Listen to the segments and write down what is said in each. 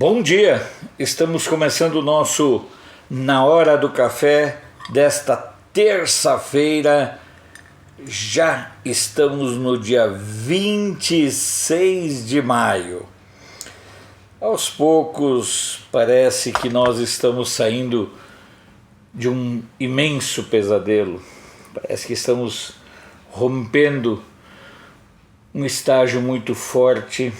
Bom dia, estamos começando o nosso Na Hora do Café desta terça-feira. Já estamos no dia 26 de maio. Aos poucos parece que nós estamos saindo de um imenso pesadelo. Parece que estamos rompendo um estágio muito forte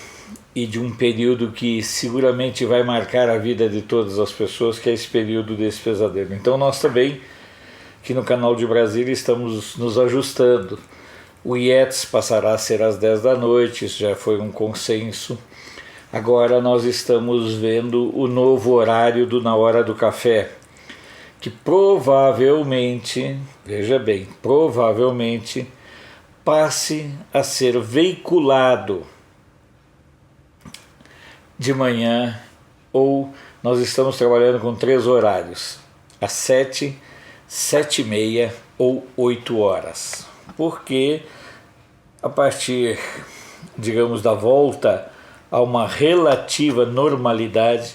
e de um período que seguramente vai marcar a vida de todas as pessoas, que é esse período desse pesadelo. Então nós também, aqui no canal de Brasília, estamos nos ajustando. O IETS passará a ser às 10 da noite, isso já foi um consenso. Agora nós estamos vendo o novo horário do Na Hora do Café, que provavelmente, veja bem, provavelmente passe a ser veiculado de manhã, ou nós estamos trabalhando com 3 horários, às 7, 7h30 ou 8 horas, porque a partir, digamos, da volta a uma relativa normalidade,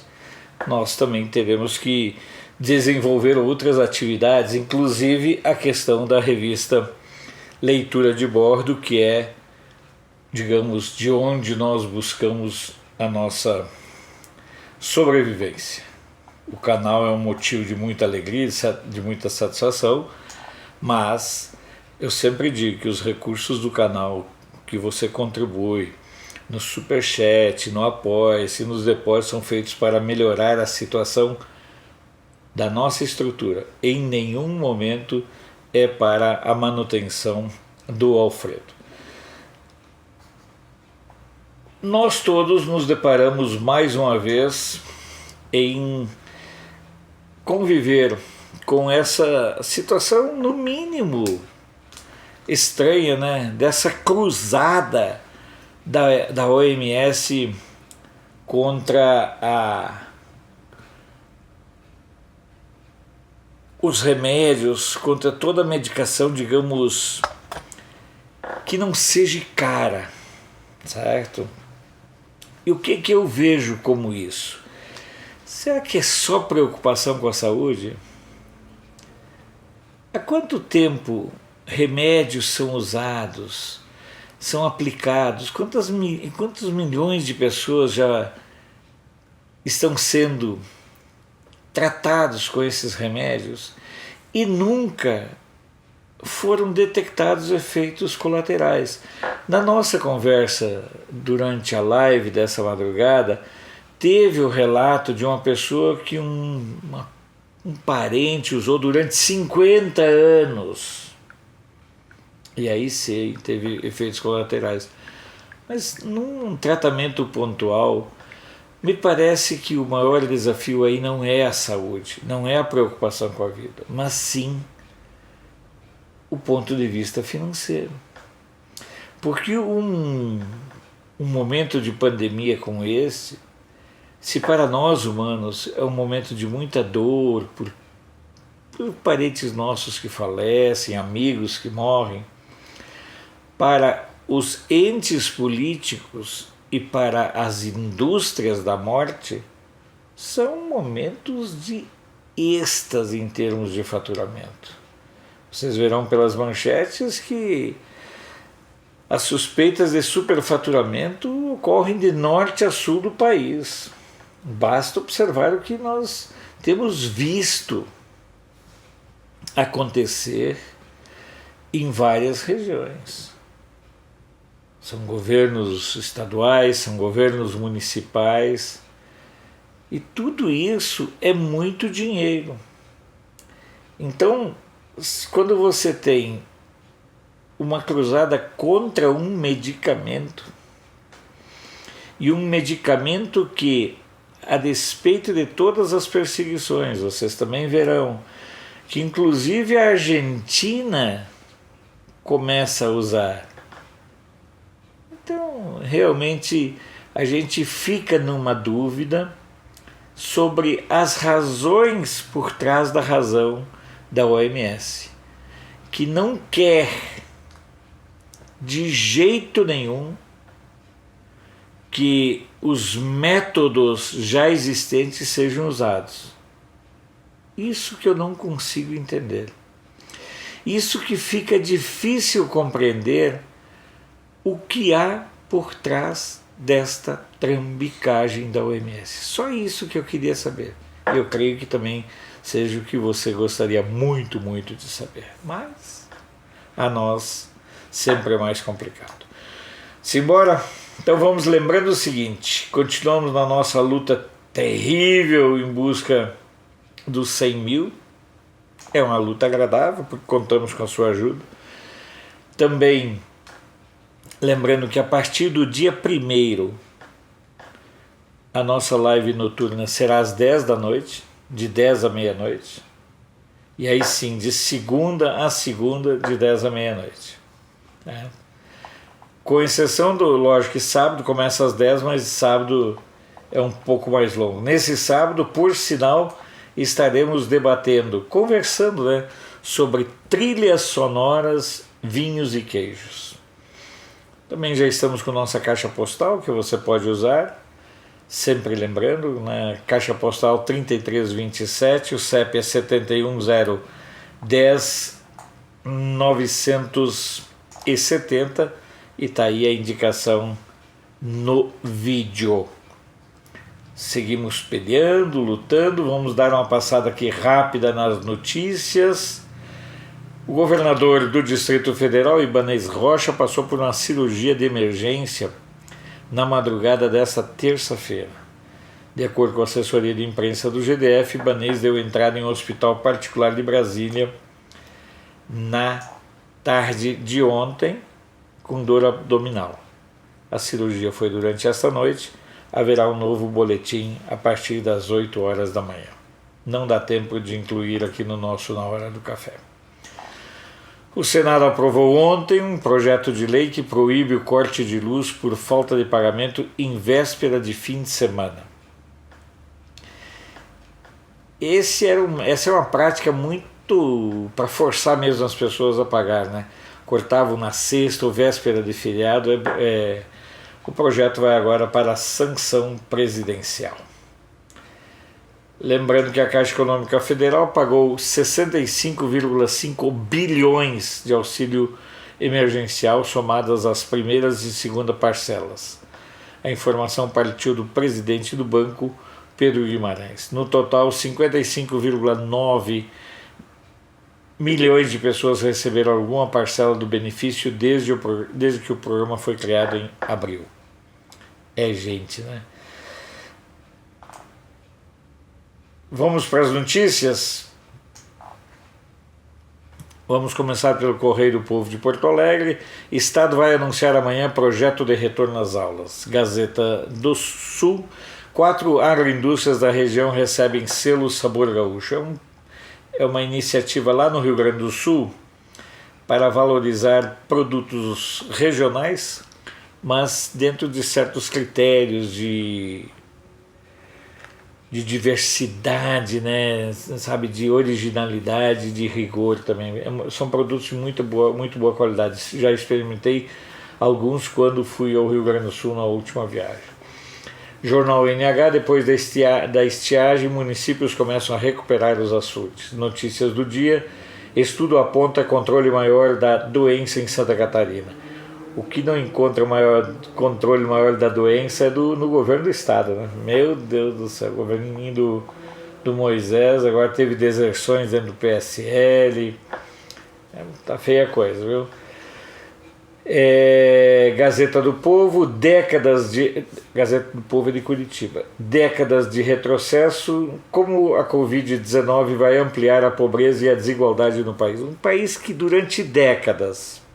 nós também teremos que desenvolver outras atividades, inclusive a questão da revista Leitura de Bordo, que é, digamos, de onde nós buscamos a nossa sobrevivência. O canal é um motivo de muita alegria, de muita satisfação, mas eu sempre digo que os recursos do canal que você contribui no Superchat, no Apoia-se, nos depósitos são feitos para melhorar a situação da nossa estrutura. Em nenhum momento é para a manutenção do Alfredo. Nós todos nos deparamos mais uma vez em conviver com essa situação, no mínimo, estranha, né? Dessa cruzada da OMS contra os remédios, contra toda a medicação, digamos, que não seja cara, certo? E o que eu vejo como isso? Será que é só preocupação com a saúde? Há quanto tempo remédios são usados, são aplicados? Quantos milhões de pessoas já estão sendo tratados com esses remédios e nunca foram detectados efeitos colaterais? Na nossa conversa durante a live dessa madrugada, teve o relato de uma pessoa que um parente usou durante 50 anos. E aí sim, teve efeitos colaterais. Mas num tratamento pontual, me parece que o maior desafio aí não é a saúde, não é a preocupação com a vida, mas sim o ponto de vista financeiro. Porque um momento de pandemia como esse, se para nós humanos é um momento de muita dor, por parentes nossos que falecem, amigos que morrem, para os entes políticos e para as indústrias da morte, são momentos de êxtase em termos de faturamento. Vocês verão pelas manchetes que as suspeitas de superfaturamento ocorrem de norte a sul do país. Basta observar o que nós temos visto acontecer em várias regiões. São governos estaduais, são governos municipais, e tudo isso é muito dinheiro. Então, quando você tem uma cruzada contra um medicamento, e um medicamento que, a despeito de todas as perseguições, vocês também verão que inclusive a Argentina começa a usar. Então, realmente, a gente fica numa dúvida sobre as razões por trás da razão da OMS, que não quer de jeito nenhum que os métodos já existentes sejam usados. Isso que eu não consigo entender. Isso que fica difícil compreender o que há por trás desta trambicagem da OMS. Só isso que eu queria saber. Eu creio que também seja o que você gostaria muito, muito de saber. Mas a nós sempre é mais complicado. Simbora? Então vamos lembrando o seguinte, continuamos na nossa luta terrível em busca dos 100 mil. É uma luta agradável, porque contamos com a sua ajuda. Também lembrando que a partir do dia 1º, a nossa live noturna será às 10 da noite, de 10 à meia-noite. E aí sim, de segunda a segunda, de 10 à meia-noite. Com exceção do, lógico que sábado começa às 10, mas sábado é um pouco mais longo. Nesse sábado, por sinal, estaremos debatendo, conversando, sobre trilhas sonoras, vinhos e queijos. Também já estamos com nossa caixa postal, que você pode usar, sempre lembrando, caixa postal 3327, o CEP é 71010-970, e está aí a indicação no vídeo. Seguimos peleando, lutando, vamos dar uma passada aqui rápida nas notícias. O governador do Distrito Federal, Ibanez Rocha, passou por uma cirurgia de emergência na madrugada desta terça-feira. De acordo com a assessoria de imprensa do GDF, Ibanez deu entrada em um hospital particular de Brasília na tarde de ontem, com dor abdominal. A cirurgia foi durante esta noite. Haverá um novo boletim a partir das 8 horas da manhã. Não dá tempo de incluir aqui no nosso Na Hora do Café. O Senado aprovou ontem um projeto de lei que proíbe o corte de luz por falta de pagamento em véspera de fim de semana. Essa é uma prática muito para forçar mesmo as pessoas a pagar, Cortavam na sexta ou véspera de feriado. O projeto vai agora para a sanção presidencial. Lembrando que a Caixa Econômica Federal pagou 65,5 bilhões de auxílio emergencial somadas às primeiras e segunda parcelas. A informação partiu do presidente do banco, Pedro Guimarães. No total, 55,9 milhões de pessoas receberam alguma parcela do benefício desde que o programa foi criado em abril. É gente, Vamos para as notícias. Vamos começar pelo Correio do Povo de Porto Alegre. Estado vai anunciar amanhã projeto de retorno às aulas. Gazeta do Sul. 4 agroindústrias da região recebem selo Sabor Gaúcho. É uma iniciativa lá no Rio Grande do Sul para valorizar produtos regionais, mas dentro de certos critérios de diversidade, de originalidade, de rigor também. São produtos de muito boa qualidade. Já experimentei alguns quando fui ao Rio Grande do Sul na última viagem. Jornal NH, depois da estiagem, municípios começam a recuperar os açudes. Notícias do dia, estudo aponta controle maior da doença em Santa Catarina. O que não encontra controle maior da doença é no governo do estado, Meu Deus do céu, o governinho do Moisés, agora teve deserções dentro do PSL, tá feia a coisa, viu? Gazeta do Povo, Gazeta do Povo é de Curitiba, décadas de retrocesso, como a Covid-19 vai ampliar a pobreza e a desigualdade no país. Um país que durante décadas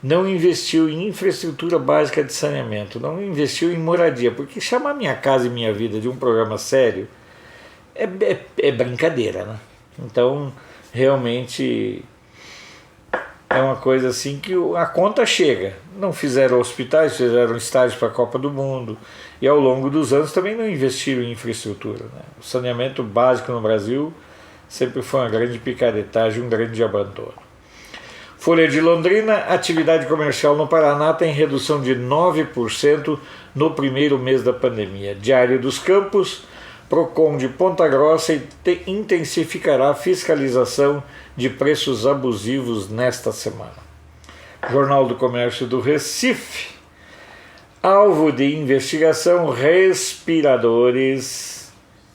não investiu em infraestrutura básica de saneamento, não investiu em moradia, porque chamar Minha Casa e Minha Vida de um programa sério é brincadeira, Então, realmente é uma coisa assim que a conta chega. Não fizeram hospitais, fizeram estádios para a Copa do Mundo, e ao longo dos anos também não investiram em infraestrutura. O saneamento básico no Brasil sempre foi uma grande picaretagem, um grande abandono. Folha de Londrina, atividade comercial no Paraná tem redução de 9% no primeiro mês da pandemia. Diário dos Campos, Procon de Ponta Grossa intensificará a fiscalização de preços abusivos nesta semana. Jornal do Comércio do Recife, alvo de investigação, respiradores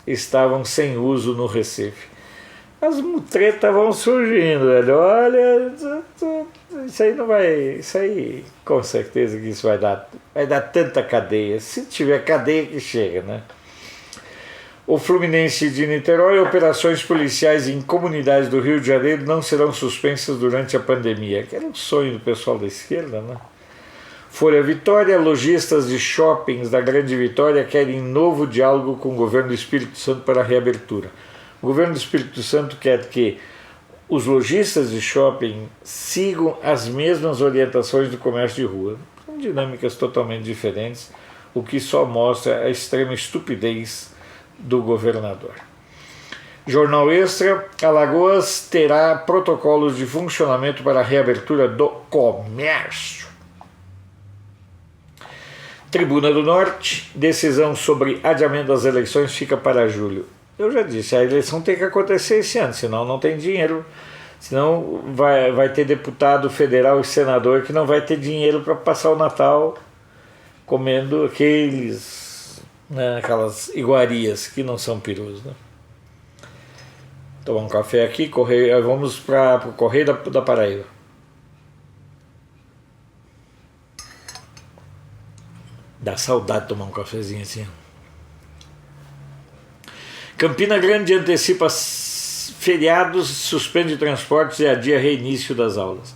estavam sem uso no Recife. As mutretas vão surgindo, velho. Olha, isso aí não vai. Isso aí, com certeza que isso vai dar tanta cadeia. Se tiver cadeia que chega, né? O Fluminense de Niterói, operações policiais em comunidades do Rio de Janeiro não serão suspensas durante a pandemia. Que era um sonho do pessoal da esquerda, né? Folha Vitória, lojistas de shoppings da Grande Vitória querem novo diálogo com o governo do Espírito Santo para a reabertura. O governo do Espírito Santo quer que os lojistas de shopping sigam as mesmas orientações do comércio de rua. São dinâmicas totalmente diferentes, o que só mostra a extrema estupidez do governador. Jornal Extra, Alagoas terá protocolos de funcionamento para a reabertura do comércio. Tribuna do Norte, decisão sobre adiamento das eleições fica para julho. Eu já disse, a eleição tem que acontecer esse ano, senão não tem dinheiro, senão vai ter deputado federal e senador que não vai ter dinheiro para passar o Natal comendo aquelas iguarias que não são perus, né? Tomar um café aqui, vamos para o Correio da Paraíba. Dá saudade de tomar um cafezinho assim. Campina Grande antecipa feriados, suspende transportes e adia reinício das aulas.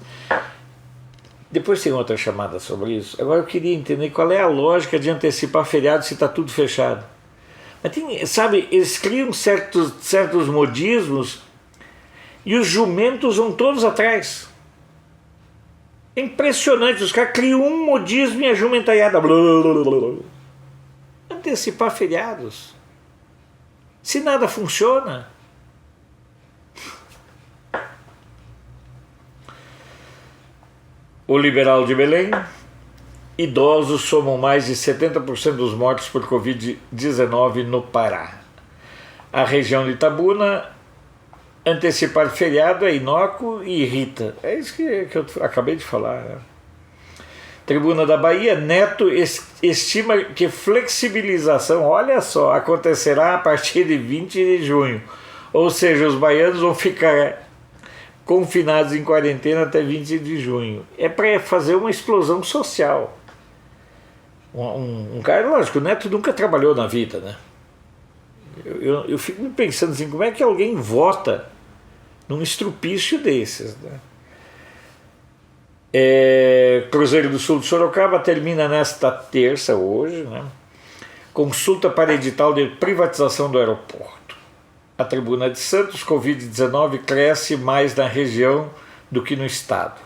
Depois tem outra chamada sobre isso. Agora eu queria entender qual é a lógica de antecipar feriados se está tudo fechado. Mas sabe, eles criam certos modismos e os jumentos vão todos atrás. É impressionante, os caras criam um modismo e a jumentaiada. Antecipar feriados. Se nada funciona. O Liberal de Belém, idosos somam mais de 70% dos mortos por Covid-19 no Pará. A região de Itabuna, antecipar feriado é inócuo e irrita. É isso que eu acabei de falar, né? Tribuna da Bahia, Neto estima que flexibilização, olha só, acontecerá a partir de 20 de junho. Ou seja, os baianos vão ficar confinados em quarentena até 20 de junho. É para fazer uma explosão social. Um cara, lógico, o Neto nunca trabalhou na vida, né? Eu fico me pensando assim, como é que alguém vota num estrupício desses, né? Cruzeiro do Sul de Sorocaba termina nesta terça, hoje, né? Consulta para edital de privatização do aeroporto. A Tribuna de Santos, Covid-19 cresce mais na região do que no estado.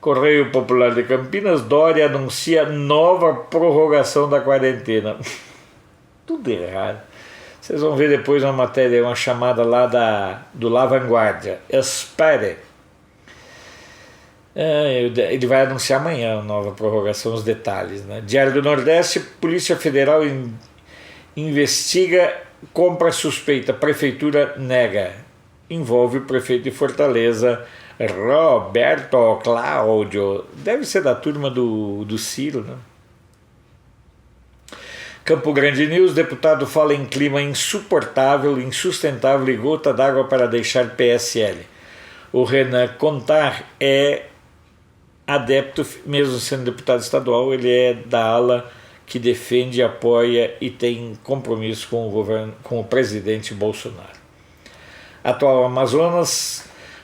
Correio Popular de Campinas, Dória anuncia nova prorrogação da quarentena. Tudo errado. Vocês vão ver depois uma matéria, uma chamada lá do La Vanguardia. Espere. Ele vai anunciar amanhã a nova prorrogação, os detalhes, né? Diário do Nordeste, Polícia Federal investiga compra suspeita, Prefeitura nega. Envolve o prefeito de Fortaleza, Roberto Cláudio. Deve ser da turma do Ciro, né? Campo Grande News, deputado fala em clima insuportável, insustentável e gota d'água para deixar PSL. O Renan Contar é adepto, mesmo sendo deputado estadual, ele é da ala que defende, apoia e tem compromisso com o governo, com o presidente Bolsonaro. Atual Amazonas,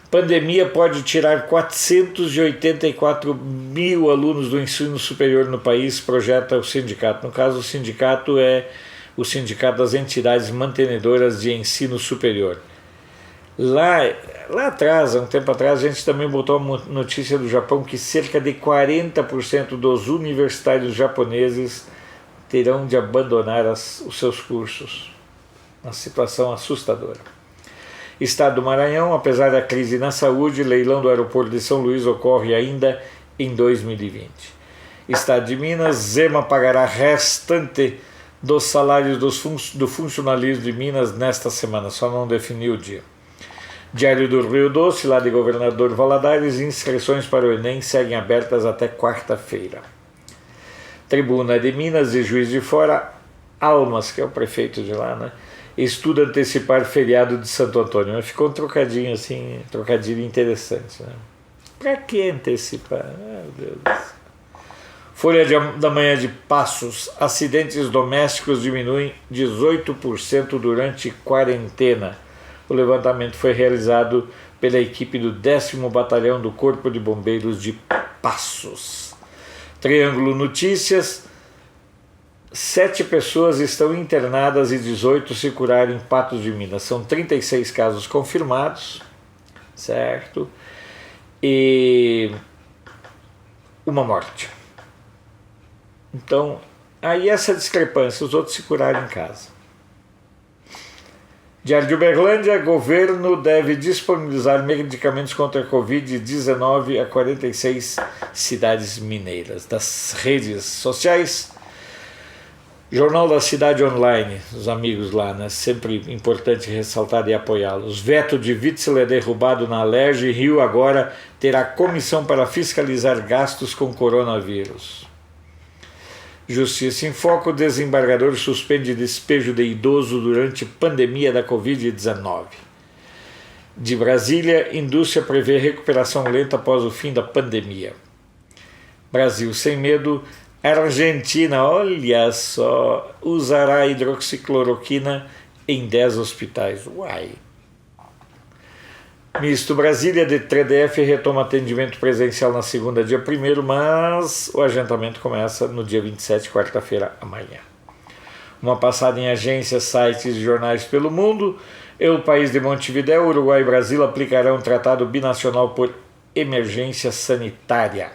pandemia pode tirar 484 mil alunos do ensino superior no país, projeta o sindicato. No caso, o sindicato é o Sindicato das Entidades Mantenedoras de Ensino Superior. Lá atrás, há um tempo atrás, a gente também botou uma notícia do Japão que cerca de 40% dos universitários japoneses terão de abandonar os seus cursos. Uma situação assustadora. Estado do Maranhão, apesar da crise na saúde, leilão do aeroporto de São Luís ocorre ainda em 2020. Estado de Minas, Zema pagará restante dos salários do funcionalismo de Minas nesta semana, só não definiu o dia. Diário do Rio Doce, lá de Governador Valadares, inscrições para o Enem seguem abertas até quarta-feira. Tribuna de Minas e Juiz de Fora, Almas, que é o prefeito de lá, né? Estuda antecipar feriado de Santo Antônio. Mas ficou um trocadinho assim, trocadilho interessante, né? Pra que antecipar? Meu Deus do céu. Folha da Manhã de Passos, acidentes domésticos diminuem 18% durante quarentena. O levantamento foi realizado pela equipe do 10º Batalhão do Corpo de Bombeiros de Passos. Triângulo Notícias, 7 pessoas estão internadas e 18 se curaram em Patos de Minas. São 36 casos confirmados, certo? E uma morte. Então, aí essa discrepância, os outros se curaram em casa. Diário de Uberlândia, governo deve disponibilizar medicamentos contra a Covid-19 a 46 cidades mineiras. Das redes sociais, Jornal da Cidade Online, os amigos lá, né? Sempre importante ressaltar e apoiá-los. Veto de Witzel é derrubado na Alerj e Rio agora terá comissão para fiscalizar gastos com coronavírus. Justiça em Foco, desembargador suspende despejo de idoso durante pandemia da Covid-19. De Brasília, indústria prevê recuperação lenta após o fim da pandemia. Brasil sem medo, Argentina, olha só, usará hidroxicloroquina em 10 hospitais. Uai! Misto Brasília, de TDF retoma atendimento presencial na segunda, dia 1º, mas o agendamento começa no dia 27, quarta-feira, amanhã. Uma passada em agências, sites e jornais pelo mundo. O país de Montevidéu, Uruguai e Brasil aplicarão um tratado binacional por emergência sanitária.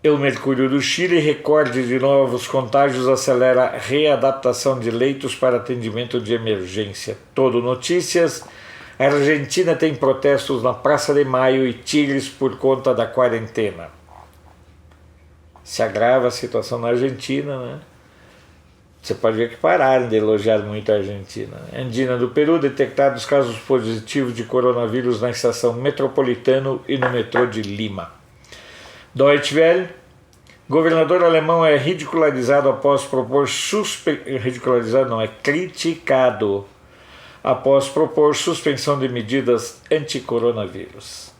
O Mercúrio do Chile, recorde de novos contágios acelera a readaptação de leitos para atendimento de emergência. Todo Notícias. A Argentina tem protestos na Praça de Maio e tigres por conta da quarentena. Se agrava a situação na Argentina, né? Você pode ver que pararam de elogiar muito a Argentina. Andina do Peru, detectados casos positivos de coronavírus na estação Metropolitano e no metrô de Lima. Deutsche Welle, governador alemão é ridicularizado após propor criticado após propor suspensão de medidas anti-coronavírus.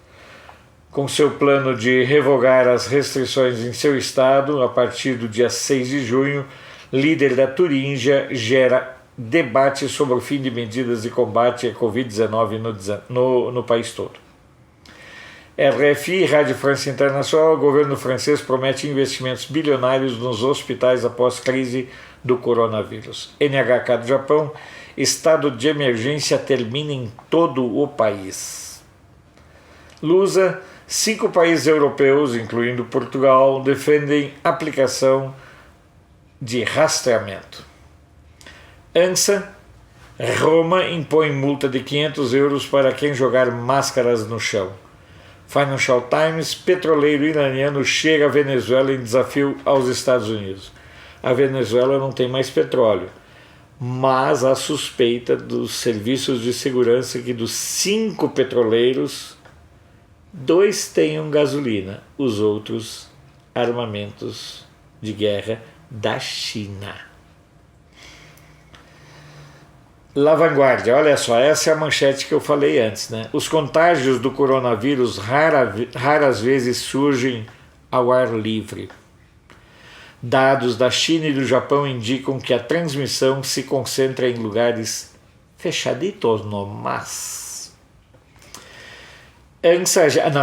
Com seu plano de revogar as restrições em seu estado, a partir do dia 6 de junho, líder da Turíngia gera debate sobre o fim de medidas de combate à Covid-19 no país todo. RFI, Rádio França Internacional, o governo francês promete investimentos bilionários nos hospitais após crise do coronavírus. NHK do Japão, estado de emergência termina em todo o país. Lusa, 5 países europeus, incluindo Portugal, defendem aplicação de rastreamento. ANSA, Roma impõe multa de 500 euros para quem jogar máscaras no chão. Financial Times, petroleiro iraniano chega à Venezuela em desafio aos Estados Unidos. A Venezuela não tem mais petróleo, mas a suspeita dos serviços de segurança que dos 5 petroleiros, 2 tenham gasolina, os outros armamentos de guerra da China. La Vanguardia, olha só, essa é a manchete que eu falei antes, né? Os contágios do coronavírus raras vezes surgem ao ar livre. Dados da China e do Japão indicam que a transmissão se concentra em lugares fechaditos nomás.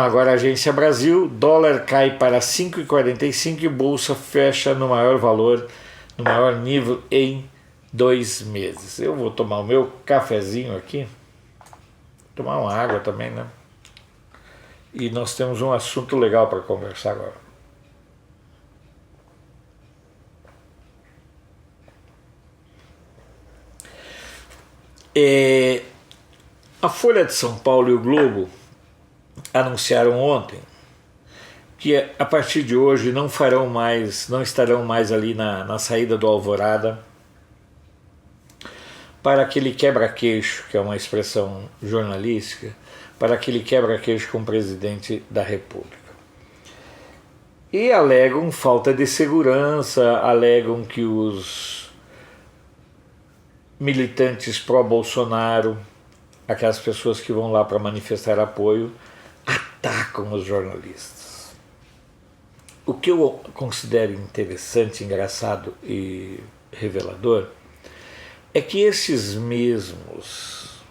Agora a Agência Brasil, dólar cai para 5,45 e bolsa fecha no maior valor, no maior nível em 2 meses. Eu vou tomar o meu cafezinho aqui, tomar uma água também, né? E nós temos um assunto legal para conversar agora. A Folha de São Paulo e o Globo anunciaram ontem que a partir de hoje não estarão mais ali na saída do Alvorada para aquele quebra-queixo, que é uma expressão jornalística, para aquele quebra-queixo com o presidente da República. E alegam falta de segurança, alegam que os militantes pró-Bolsonaro, aquelas pessoas que vão lá para manifestar apoio, atacam os jornalistas. O que eu considero interessante, engraçado e revelador é que esses mesmos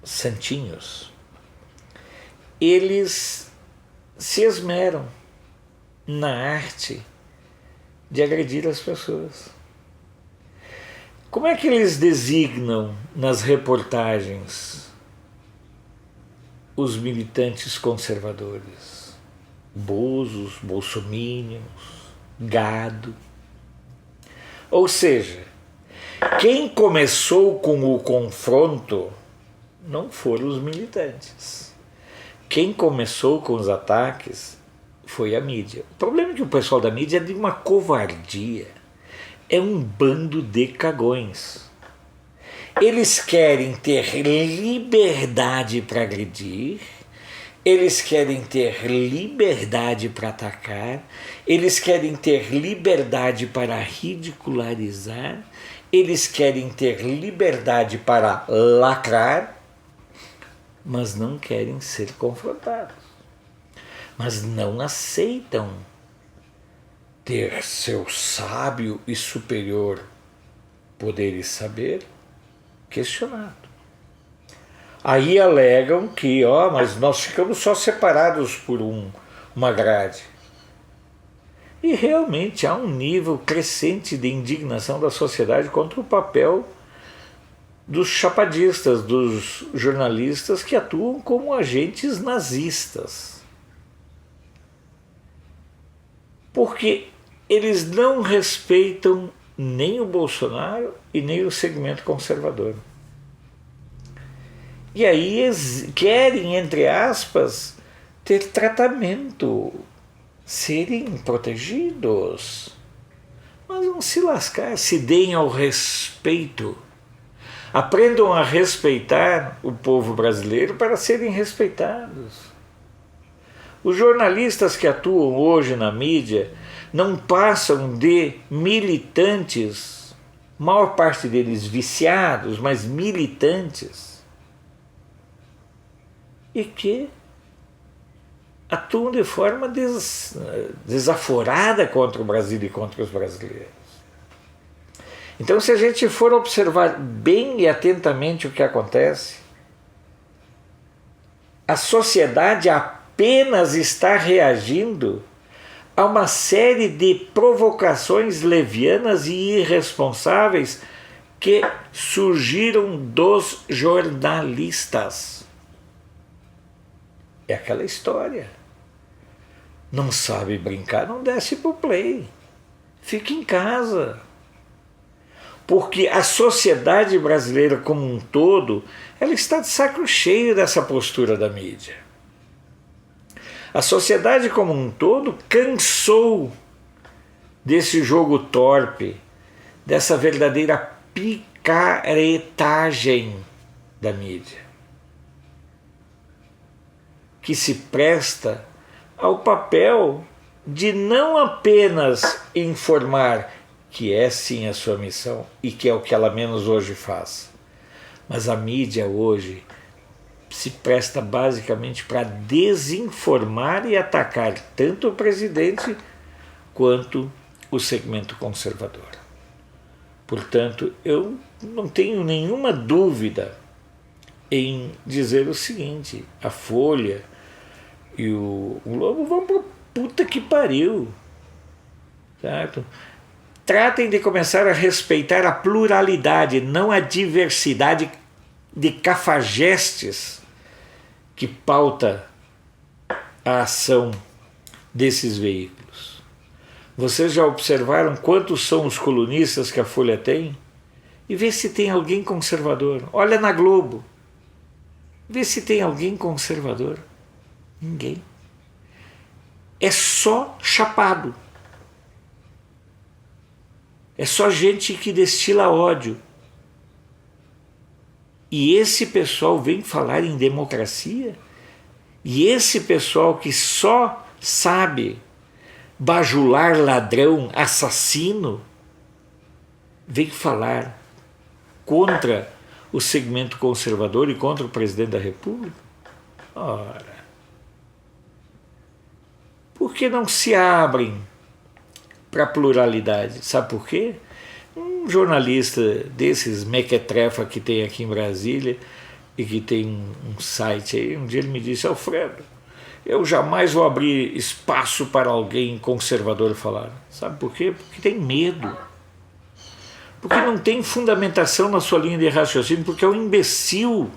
santinhos, eles se esmeram na arte de agredir as pessoas. Como é que eles designam nas reportagens os militantes conservadores? Bozos, bolsomínios, gado. Ou seja, quem começou com o confronto não foram os militantes. Quem começou com os ataques foi a mídia. O problema é que o pessoal da mídia é de uma covardia. É um bando de cagões. Eles querem ter liberdade para agredir, eles querem ter liberdade para atacar, eles querem ter liberdade para ridicularizar, eles querem ter liberdade para lacrar, mas não querem ser confrontados. Mas não aceitam ter seu sábio e superior poder e saber questionado. Aí alegam que, mas nós ficamos só separados por uma grade. E realmente há um nível crescente de indignação da sociedade contra o papel dos chapadistas, dos jornalistas que atuam como agentes nazistas. Porque eles não respeitam nem o Bolsonaro e nem o segmento conservador. E aí eles querem, entre aspas, ter tratamento, serem protegidos. Mas vão se lascar, se deem ao respeito. Aprendam a respeitar o povo brasileiro para serem respeitados. Os jornalistas que atuam hoje na mídia não passam de militantes, maior parte deles viciados, mas militantes, e que atuam de forma desaforada contra o Brasil e contra os brasileiros. Então, se a gente for observar bem e atentamente o que acontece, a sociedade apenas está reagindo a uma série de provocações levianas e irresponsáveis que surgiram dos jornalistas. É aquela história. Não sabe brincar, não desce pro play. Fica em casa. Porque a sociedade brasileira como um todo, ela está de saco cheio dessa postura da mídia. A sociedade como um todo cansou desse jogo torpe, dessa verdadeira picaretagem da mídia, que se presta ao papel de não apenas informar, que é sim a sua missão e que é o que ela menos hoje faz, mas a mídia hoje se presta basicamente para desinformar e atacar tanto o presidente quanto o segmento conservador. Portanto, eu não tenho nenhuma dúvida em dizer o seguinte: a Folha e o Globo vão para puta que pariu, certo? Tratem de começar a respeitar a pluralidade, não a diversidade de cafajestes que pauta a ação desses veículos. Vocês já observaram quantos são os colunistas que a Folha tem? E vê se tem alguém conservador. Olha na Globo. Vê se tem alguém conservador. Ninguém. É só chapado. É só gente que destila ódio. E esse pessoal vem falar em democracia? E esse pessoal que só sabe bajular ladrão, assassino, vem falar contra o segmento conservador e contra o presidente da República? Ora, por que não se abrem para a pluralidade? Sabe por quê? Um jornalista desses mequetrefa que tem aqui em Brasília e que tem um site aí, um dia ele me disse: Alfredo, eu jamais vou abrir espaço para alguém conservador falar. Sabe por quê? Porque tem medo. Porque não tem fundamentação na sua linha de raciocínio, porque é um imbecil.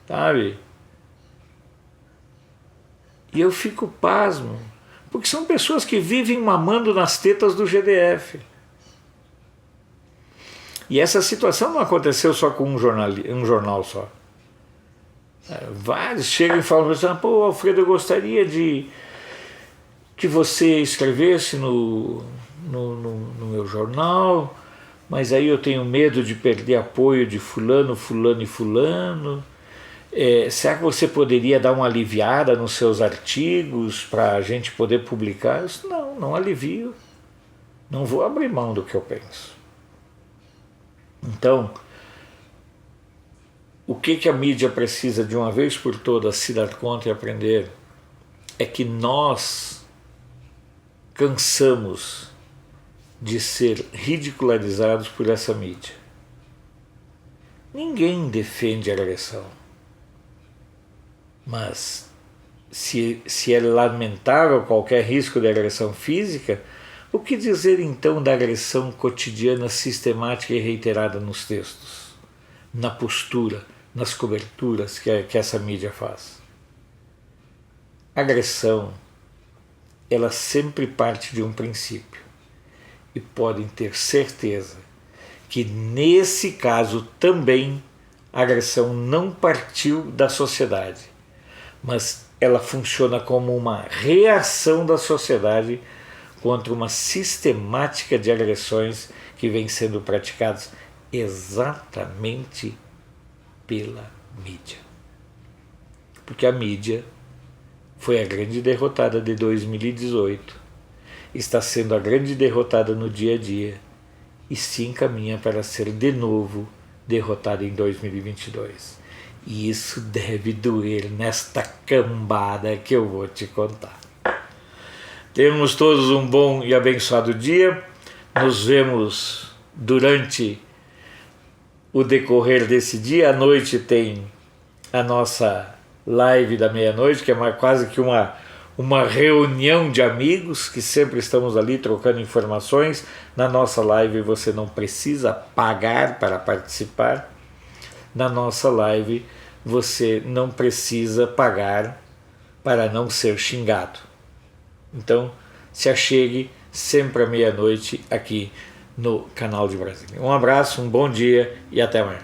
Sabe? E eu fico pasmo, porque são pessoas que vivem mamando nas tetas do GDF. E essa situação não aconteceu só com um jornal só. Vários chegam e falam assim: pô, Alfredo, eu gostaria de que você escrevesse no meu jornal, mas aí eu tenho medo de perder apoio de fulano, fulano e fulano. Será que você poderia dar uma aliviada nos seus artigos para a gente poder publicar? Eu disse: não alivio. Não vou abrir mão do que eu penso. Então, o que a mídia precisa de uma vez por todas se dar conta e aprender é que nós cansamos de ser ridicularizados por essa mídia. Ninguém defende a agressão. Mas se é lamentável qualquer risco de agressão física, o que dizer então da agressão cotidiana, sistemática e reiterada nos textos, na postura, nas coberturas que essa mídia faz? A agressão, ela sempre parte de um princípio. E podem ter certeza que nesse caso também a agressão não partiu da sociedade, mas ela funciona como uma reação da sociedade contra uma sistemática de agressões que vem sendo praticadas exatamente pela mídia. Porque a mídia foi a grande derrotada de 2018, está sendo a grande derrotada no dia a dia e se encaminha para ser de novo derrotada em 2022. E isso deve doer nesta cambada que eu vou te contar. Tenhamos todos um bom e abençoado dia. Nos vemos durante o decorrer desse dia. À noite tem a nossa live da meia-noite, que é quase que uma reunião de amigos que sempre estamos ali trocando informações. Na nossa live você não precisa pagar para participar. Na nossa live você não precisa pagar para não ser xingado. Então, se achegue sempre à meia-noite aqui no canal de Brasília. Um abraço, um bom dia e até amanhã.